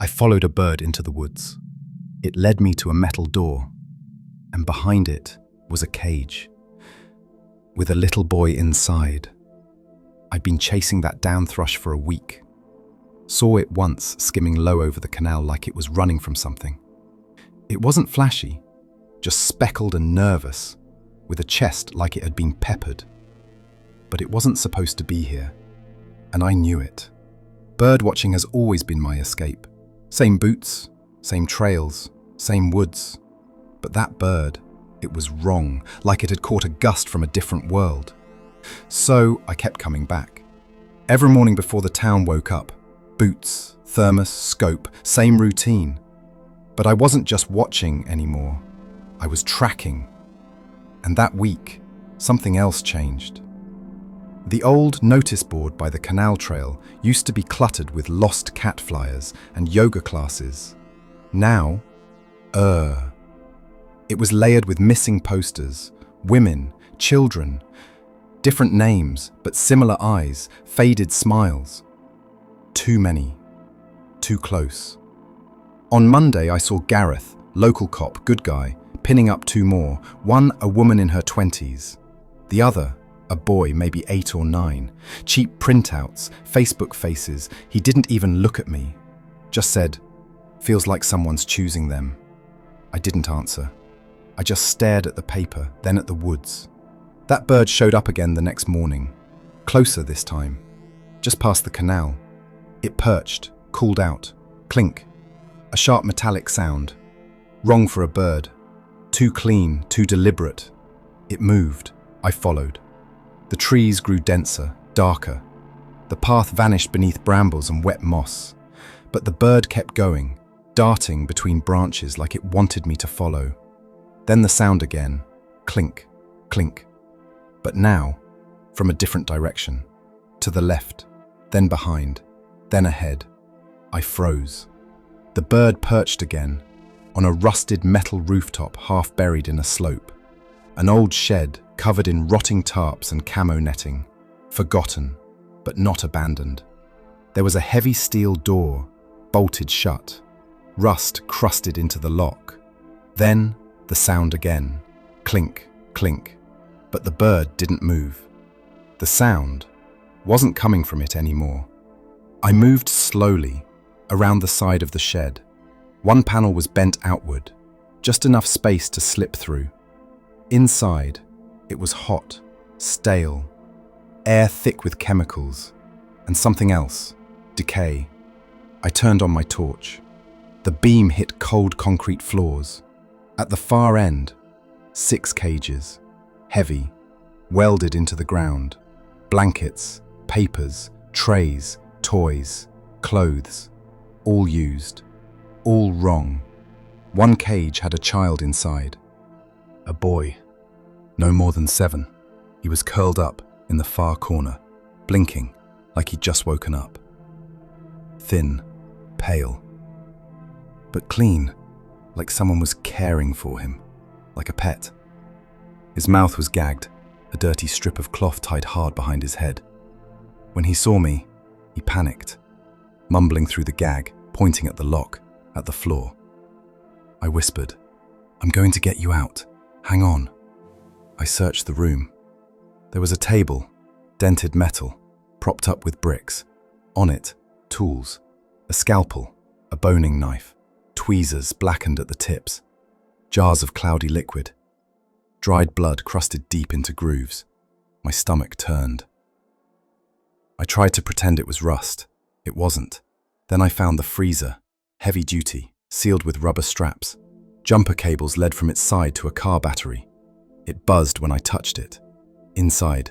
I followed a bird into the woods. It led me to a metal door, and behind it was a cage with a little boy inside. I'd been chasing that down thrush for a week. Saw it once skimming low over the canal like it was running from something. It wasn't flashy, just speckled and nervous, with a chest like it had been peppered. But it wasn't supposed to be here, and I knew it. Birdwatching has always been my escape. Same boots, same trails, same woods. But that bird, it was wrong, like it had caught a gust from a different world. So I kept coming back. Every morning before the town woke up, boots, thermos, scope, same routine. But I wasn't just watching anymore. I was tracking. And that week, something else changed. The old notice board by the canal trail used to be cluttered with lost cat flyers and yoga classes. Now, it was layered with missing posters, women, children, different names, but similar eyes, faded smiles. Too many. Too close. On Monday, I saw Gareth, local cop, good guy, pinning up two more. One, a woman in her 20s. The other, a boy, maybe 8 or 9. Cheap printouts, Facebook faces. He didn't even look at me. Just said, "Feels like someone's choosing them." I didn't answer. I just stared at the paper, then at the woods. That bird showed up again the next morning. Closer this time. Just past the canal. It perched, called out. Clink. A sharp metallic sound. Wrong for a bird. Too clean, too deliberate. It moved. I followed. The trees grew denser, darker. The path vanished beneath brambles and wet moss. But the bird kept going, darting between branches like it wanted me to follow. Then the sound again. Clink, clink. But now, from a different direction. To the left, then behind, then ahead. I froze. The bird perched again, on a rusted metal rooftop half buried in a slope. An old shed covered in rotting tarps and camo netting. Forgotten, but not abandoned. There was a heavy steel door, bolted shut. Rust crusted into the lock. Then the sound again. Clink, clink. But the bird didn't move. The sound wasn't coming from it anymore. I moved slowly around the side of the shed. One panel was bent outward, just enough space to slip through. Inside, it was hot, stale, air thick with chemicals, and something else, decay. I turned on my torch. The beam hit cold concrete floors. At the far end, 6 cages, heavy, welded into the ground. Blankets, papers, trays, toys, clothes, all used, all wrong. One cage had a child inside. A boy, no more than 7. He was curled up in the far corner, blinking like he'd just woken up. Thin, pale, but clean, like someone was caring for him, like a pet. His mouth was gagged, a dirty strip of cloth tied hard behind his head. When he saw me, he panicked, mumbling through the gag, pointing at the lock, at the floor. I whispered, "I'm going to get you out. Hang on." I searched the room. There was a table, dented metal, propped up with bricks. On it, tools, a scalpel, a boning knife, tweezers blackened at the tips, jars of cloudy liquid, dried blood crusted deep into grooves. My stomach turned. I tried to pretend it was rust. It wasn't. Then I found the freezer, heavy duty, sealed with rubber straps. Jumper cables led from its side to a car battery. It buzzed when I touched it. Inside,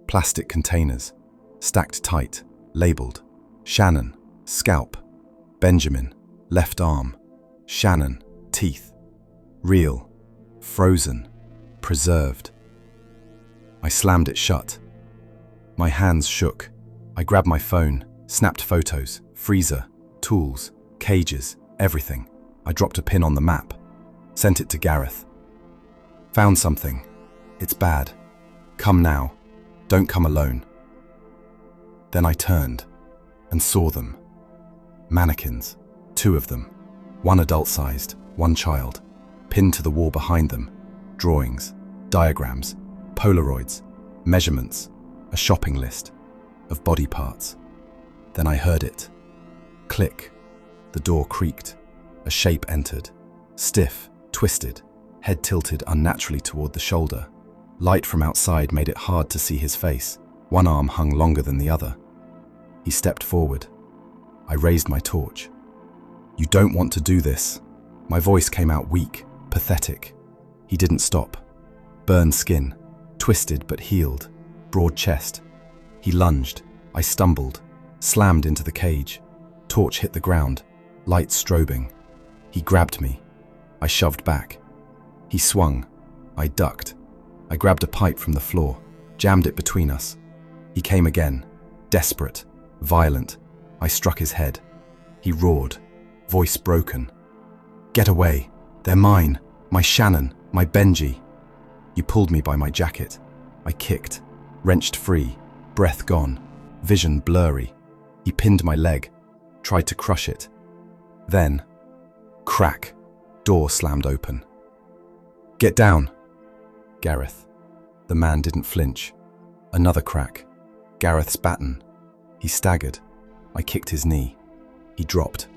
plastic containers, stacked tight, labeled Shannon, scalp, Benjamin, left arm, Shannon, teeth, real, frozen, preserved. I slammed it shut. My hands shook. I grabbed my phone, snapped photos, freezer, tools, cages, everything. I dropped a pin on the map, sent it to Gareth. "Found something. It's bad. Come now. Don't come alone." Then I turned and saw them. Mannequins. Two of them, one adult-sized, one child, pinned to the wall behind them, drawings, diagrams, Polaroids, measurements, a shopping list of body parts. Then I heard it. Click. The door creaked. A shape entered. Stiff, twisted, head tilted unnaturally toward the shoulder. Light from outside made it hard to see his face. One arm hung longer than the other. He stepped forward. I raised my torch. "You don't want to do this." My voice came out weak, pathetic. He didn't stop. Burned skin, twisted but healed, broad chest. He lunged. I stumbled, slammed into the cage. Torch hit the ground, light strobing. He grabbed me. I shoved back. He swung. I ducked. I grabbed a pipe from the floor, jammed it between us. He came again, desperate, violent. I struck his head. He roared, voice broken. "Get away. They're mine. My Shannon, my Benji." He pulled me by my jacket. I kicked, wrenched free, breath gone, vision blurry. He pinned my leg, tried to crush it. Then, crack, door slammed open. "Get down." Gareth. The man didn't flinch. Another crack. Gareth's baton. He staggered. I kicked his knee. He dropped.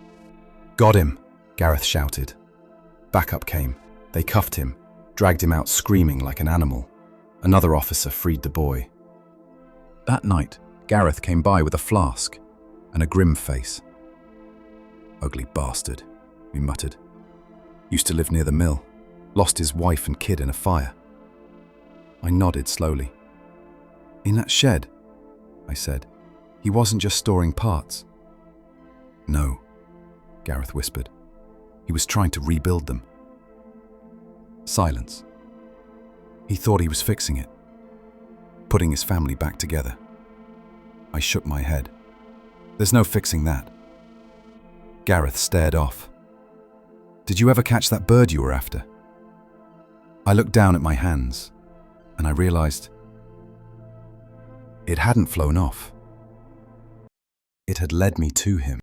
"Got him," Gareth shouted. Backup came. They cuffed him, dragged him out screaming like an animal. Another officer freed the boy. That night, Gareth came by with a flask and a grim face. "Ugly bastard," we muttered. "Used to live near the mill. Lost his wife and kid in a fire." I nodded slowly. "In that shed," I said, "he wasn't just storing parts." "No," Gareth whispered. "He was trying to rebuild them." Silence. He thought he was fixing it, putting his family back together. I shook my head. "There's no fixing that." Gareth stared off. "Did you ever catch that bird you were after?" I looked down at my hands, and I realized it hadn't flown off. It had led me to him.